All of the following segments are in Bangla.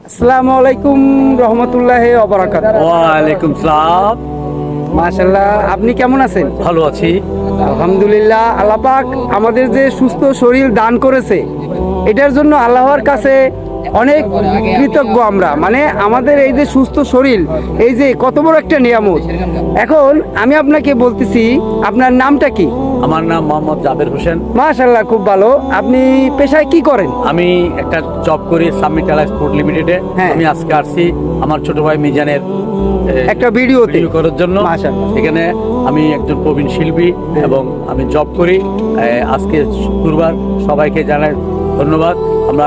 আসসালামু আলাইকুম রহমতুল্লাহি ওয়া বারাকাতুহু। ওয়ালাইকুম সালাম। মাশাআল্লাহ, আপনি কেমন আছেন? ভালো আছি। আলহামদুলিল্লাহ। আল্লাহ পাক আমাদের যে সুস্থ শরীর দান করেছে, এটার জন্য আল্লাহর কাছে অনেক কৃতজ্ঞ আমরা। মানে আমাদের এই যে সুস্থ শরীর, এই যে কত বড় একটা নিয়ামত। এখন আমি আপনাকে বলতেছি, আপনার নামটা কি? আমার নাম মোহাম্মদ জাবের হোসেন। মাশাআল্লাহ, খুব ভালো। আপনি পেশায় কি করেন? আমি একটা জব করি সাবমিট স্পোর্ট লিমিটেডে। হ্যাঁ। আমি আজকে আসছি আমার ছোট ভাই মিজানের একটা ভিডিওতে করার জন্য। মাশাআল্লাহ। এখানে আমি একজন প্রবীণ শিল্পী এবং আমি জব করি। আজকে শুক্রবার, সবাইকে জানাই ধন্যবাদ। আমরা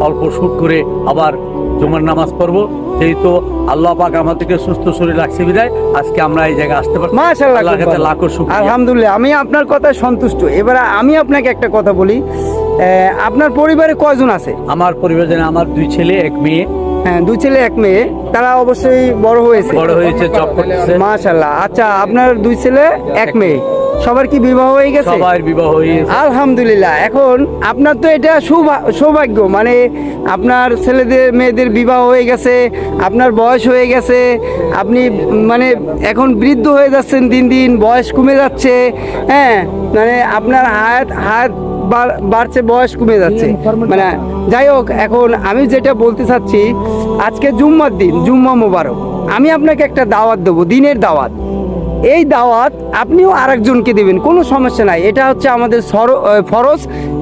অল্প শুট করে আবার জুমার নামাজ পড়বো। যেহেতু আল্লাহ পাক আমাদেরকে সুস্থ শরীর রাখছে বিদায় আজকে আমরা এই জায়গায় আসতে পারছি। মাশাআল্লাহ, আল্লাহর কাছে লাখো শুকরিয়া। আলহামদুলিল্লাহ, আমি আপনার কথায় সন্তুষ্ট। এবার আমি আপনাকে একটা কথা বলি, আপনার পরিবারে কয়জন আছে? আমার পরিবারে আমার 2 ছেলে 1 মেয়ে। হ্যাঁ, 2 ছেলে 1 মেয়ে। তারা অবশ্যই বড় হয়েছে, জব করতেছে। মাশাআল্লাহ। আচ্ছা, আপনার 2 ছেলে 1 মেয়ে, সবার কি বিবাহ হয়ে গেছে? সবার বিবাহ হয়ে গেছে, আলহামদুলিল্লাহ। এখন আপনার তো এটা সৌভাগ্য, মানে আপনার ছেলেদের মেয়েদের বিবাহ হয়ে গেছে, আপনার বয়স হয়ে গেছে, আপনি মানে এখন বৃদ্ধ হয়ে যাচ্ছেন, দিন দিন বয়স কমে যাচ্ছে। হ্যাঁ, মানে আপনার হায়াত বাড়ছে, বয়স কমে যাচ্ছে। মানে যাই হোক, এখন আমি যেটা বলতে চাচ্ছি, আজকে জুম্মার দিন, জুম্মা মোবারক। আমি আপনাকে একটা দাওয়াত দেবো, দিনের দাওয়াত। এই দাওয়াত আপনিও আরেকজনকে দিবেন, কোনো সমস্যা নাই। এটা হচ্ছে আমাদের ফরজ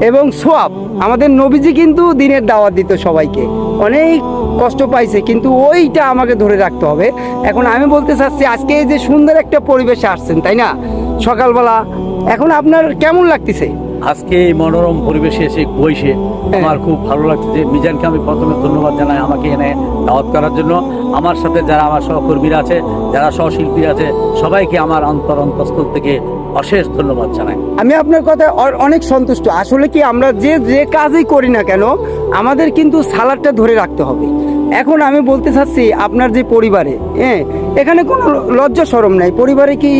এবং সোয়াব। আমাদের নবীজি কিন্তু দিনের দাওয়াত দিত সবাইকে, অনেক কষ্ট পাইছে, কিন্তু ওইটা আমাকে ধরে রাখতে হবে। এখন আমি বলতে চাচ্ছি, আজকে এই যে সুন্দর একটা পরিবেশে আসছেন, তাই না, সকালবেলা, এখন আপনার কেমন লাগতেছে? আজকে এই মনোরম পরিবেশে এসে বসে আমার খুব ভালো লাগছে। যে মিজানকে আমি প্রথমে ধন্যবাদ জানাই আমাকে এনে দাওয়াত করার জন্য। আমার সাথে যারা আমার সহকর্মীরা আছে, যারা সহশিল্পীরা আছে, সবাইকে আমার অন্তঃস্থল থেকে অশেষ ধন্যবাদ জানাই। আমি আপনার কথায় অনেক সন্তুষ্ট। আসলে কি, আমরা যে কাজই করি না কেন, আমাদের কিন্তু সালাদটা ধরে রাখতে হবে। এখন আমি বলতে চাচ্ছি, আপনার যে পরিবারে, এখানে কোনো লজ্জা শরম নাই। পরিবারে কি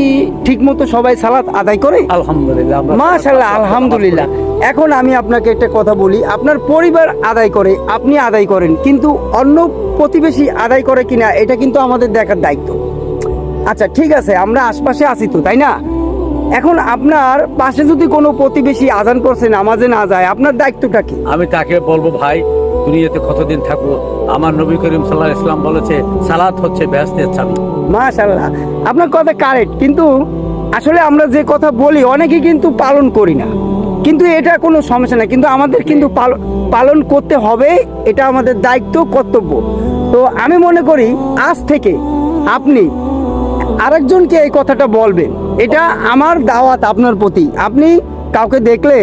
ঠিক মতো সবাই সালাত আদায় করে? আলহামদুলিল্লাহ, মাশাআল্লাহ, আলহামদুলিল্লাহ। এখন আমি আপনাকে একটা কথা বলি, আপনার পরিবার আদায় করে, আপনি আদায় করেন, কিন্তু অন্য প্রতিবেশী আদায় করে কিনা, এটা কিন্তু আমাদের দেখার দায়িত্ব। আচ্ছা, ঠিক আছে, আমরা আশপাশে আছি তো, তাই না? এখন আপনার পাশে যদি কোনো প্রতিবেশী আজান করছে, নামাজে না যায়, আপনার দায়িত্বটা কি? আমি তাকে বলবো, ভাই দুনিয়াতে কতদিন থাকবো? আমার নবী করিম সাল্লাল্লাহু আলাইহি ওয়াসাল্লাম বলেছে, সালাত হচ্ছে বেহেশতের চাবি। মাশাআল্লাহ, আপনার কথা কারেক্ট। কিন্তু আসলে আমরা যে কথা বলি, অনেকে কিন্তু পালন করি না, কিন্তু এটা কোনো সমস্যা না। কিন্তু আমাদের কিন্তু পালন করতে হবে, এটা আমাদের দায়িত্ব, কর্তব্য। তো আমি মনে করি, আজ থেকে আপনি আরেকজনকে এই কথাটা বলবেন। এটা আমার দাওয়াত আপনার প্রতি। আপনি কাউকে দেখলে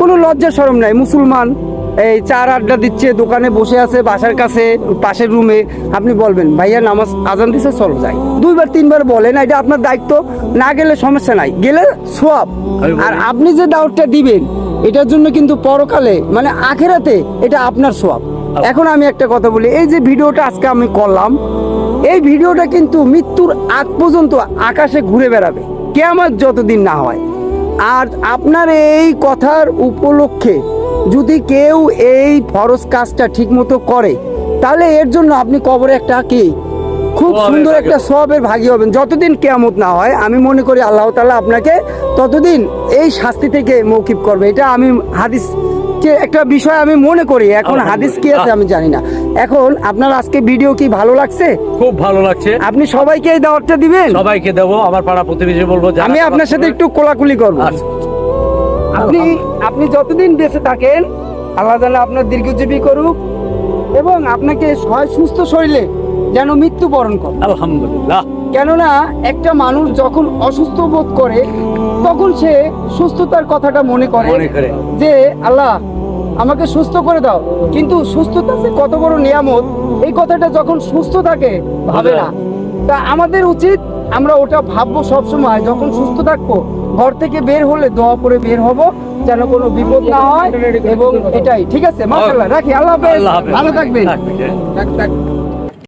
কোনো লজ্জা শরম নাই, মুসলমান এই চার আড্ডা দিচ্ছে, দোকানে বসে আছে, বাসার কাছে পাশের রুমে, আপনি বলবেন, ভাইয়া নামাজ আজান দিছে, চলো যাই। 2বার 3বার বলেন, এটা আপনার দায়িত্ব। না গেলে সমস্যা নাই, গেলে সোয়াব। আর আপনি যে দাওয়াতটা দিবেন, এটার জন্য কিন্তু পরকালে, মানে আখেরাতে, এটা আপনার সোয়াব। এখন আমি একটা কথা বলি, এই যে ভিডিওটা আজকে আমি করলাম, এই ভিডিওটা কিন্তু মৃত্যুর আগ পর্যন্ত আকাশে ঘুরে বেড়াবে, কিয়ামত যতদিন না হয়। আর আপনার এই কথার উপলক্ষে যদি কেউ এই ফরজ কাজটা ঠিক মতো করে, তাহলে এর জন্য আপনি কবরে একটা কি খুব সুন্দর একটা সওয়াবের ভাগী হবেন। যতদিন কিয়ামত না হয়, আমি মনে করি আল্লাহ তাআলা আপনাকে ততদিন এই শাস্তি থেকে মৌকিব করবে। এটা আমি হাদিস একটা বিষয় আমি মনে করি। এখন হাদিস কি আছে আমি জানি না। এখন আপনার আজকে ভিডিও কি ভালো লাগছে? খুব ভালো লাগছে। আপনি সবাইকে এই দাওয়াতটা দিবেন? সবাইকে দেবো, আমার পাড়া প্রতিবেশী বলবো। আমি আপনার সাথে একটু কোলাকুলি করব। আপনি যতদিন বেঁচে থাকেন, আল্লাহ যেন আপনার দীর্ঘজীবী করুক এবং আপনাকে সুস্থ শরীরে যেন মৃত্যুবরণ করে। আলহামদুলিল্লাহ। কেননা একটা মানুষ যখন অসুস্থ বোধ করে, তখন সে সুস্থতার কথাটা মনে করে যে আল্লাহ আমাকে সুস্থ করে দাও। কিন্তু সুস্থতা যে কত বড় নিয়ামত, এই কথাটা যখন সুস্থ থাকে ভাবে না। তা আমাদের উচিত আমরা ওটা ভাববো সবসময়, যখন সুস্থ থাকবো, ঘর থেকে বের হলে দোয়া করে বের হব, যেন কোনো বিপদ না হয়। এবং এটাই ঠিক আছে। মাশাআল্লাহ, রাখি। আল্লাহ হাফেজ, ভালো থাকবেন।